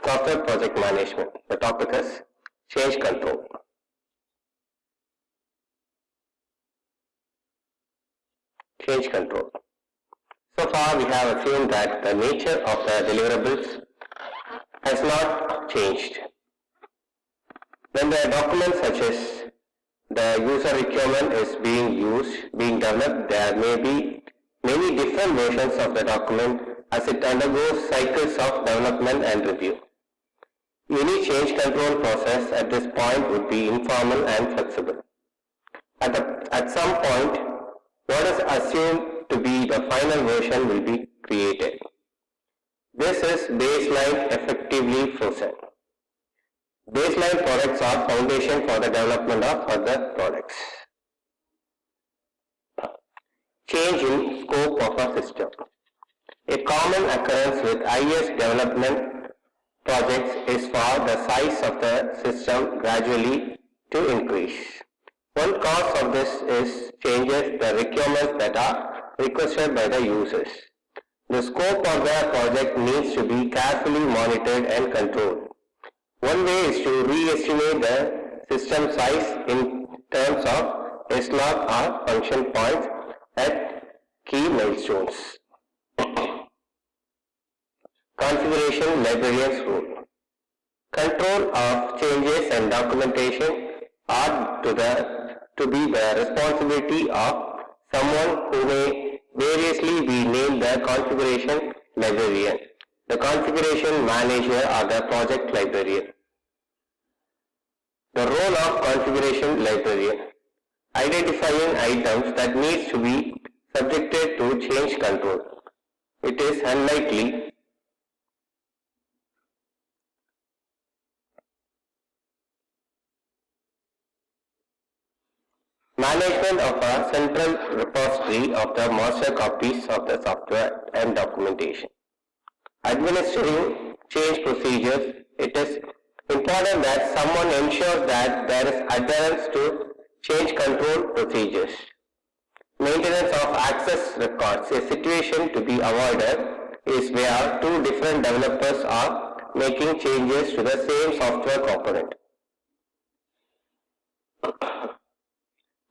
Software project management. The topic is change control. Change control. So far we have assumed that the nature of the deliverables has not changed. When the document such as the user requirement is being developed, there may be many different versions of the document as it undergoes cycles of development and review. Any change control process at this point would be informal and flexible. At some point, what is assumed to be the final version will be created. This is baseline effectively frozen. Baseline products are foundation for the development of other products. Change in scope of a system. A common occurrence with IS development projects is for the size of the system gradually to increase. One cause of this is changes the requirements that are requested by the users. The scope of the project needs to be carefully monitored and controlled. One way is to re-estimate the system size in terms of S-log or function points at key milestones. Configuration librarians rule. Control of changes and documentation are to be the responsibility of someone who may variously be named the configuration librarian, the configuration manager, or the project librarian. The role of configuration librarian. Identifying items that needs to be subjected to change control. It is unlikely management of a central repository of the master copies of the software and documentation. Administering change procedures. It is important that someone ensures that there is adherence to change control procedures. Maintenance of access records. A situation to be avoided is where two different developers are making changes to the same software component.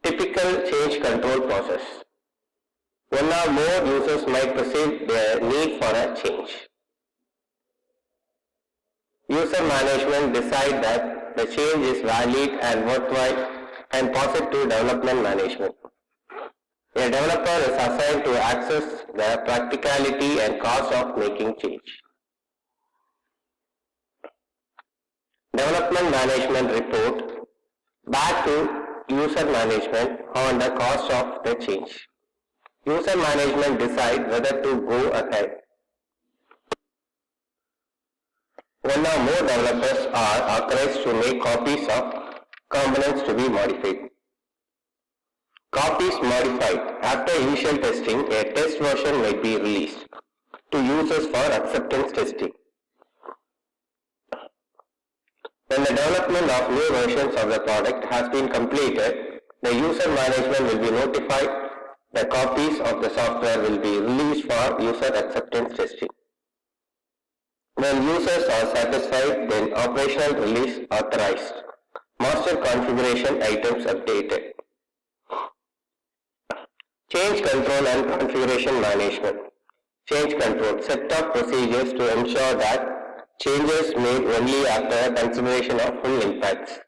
Typical change control process. One or more users might perceive their need for a change. User management decide that the change is valid and worthwhile and pass it to development management. A developer is assigned to assess the practicality and cost of making change. Development management report back to user management on the cost of the change. User management decide whether to go ahead. One or more developers are authorized to make copies of components to be modified. Copies modified. After initial testing, a test version might be released to users for acceptance testing. When the development of new versions of the product has been completed, the user management will be notified. The copies of the software will be released for user acceptance testing. When users are satisfied, then operational release authorized. Master configuration items updated. Change control and configuration management. Change control. Set of procedures to ensure that changes made only after consideration of full impacts.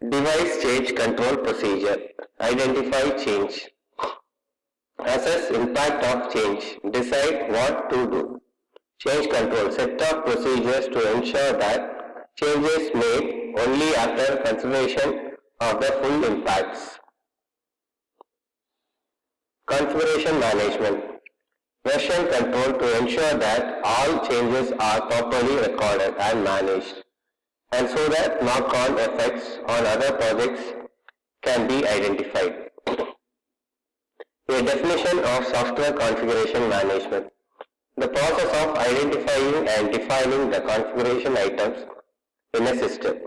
Device change control procedure. Identify change. Assess impact of change. Decide what to do. Change control. Set of procedures to ensure that changes made only after consideration of the full impacts. Configuration management. Version control to ensure that all changes are properly recorded and managed, and so that knock-on effects on other projects can be identified. A definition of software configuration management. The process of identifying and defining the configuration items in a system,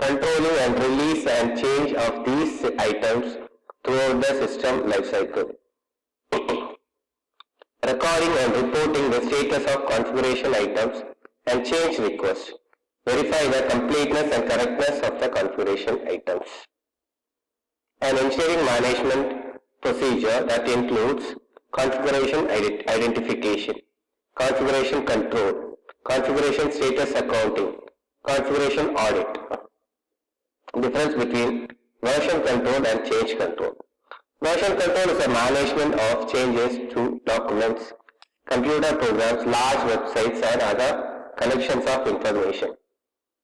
controlling and release and change of these items throughout the system lifecycle. Recording and reporting the status of configuration items and change request. Verify the completeness and correctness of the configuration items. An engineering management procedure that includes configuration identification, configuration control, configuration status accounting, configuration audit. Difference between version control and change control. Version control is a management of changes to documents, computer programs, large websites and other collections of information.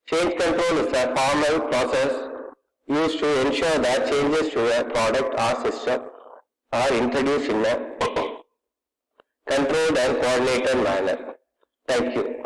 Change control is a formal process used to ensure that changes to a product or system are introduced in a controlled and coordinated manner. Thank you.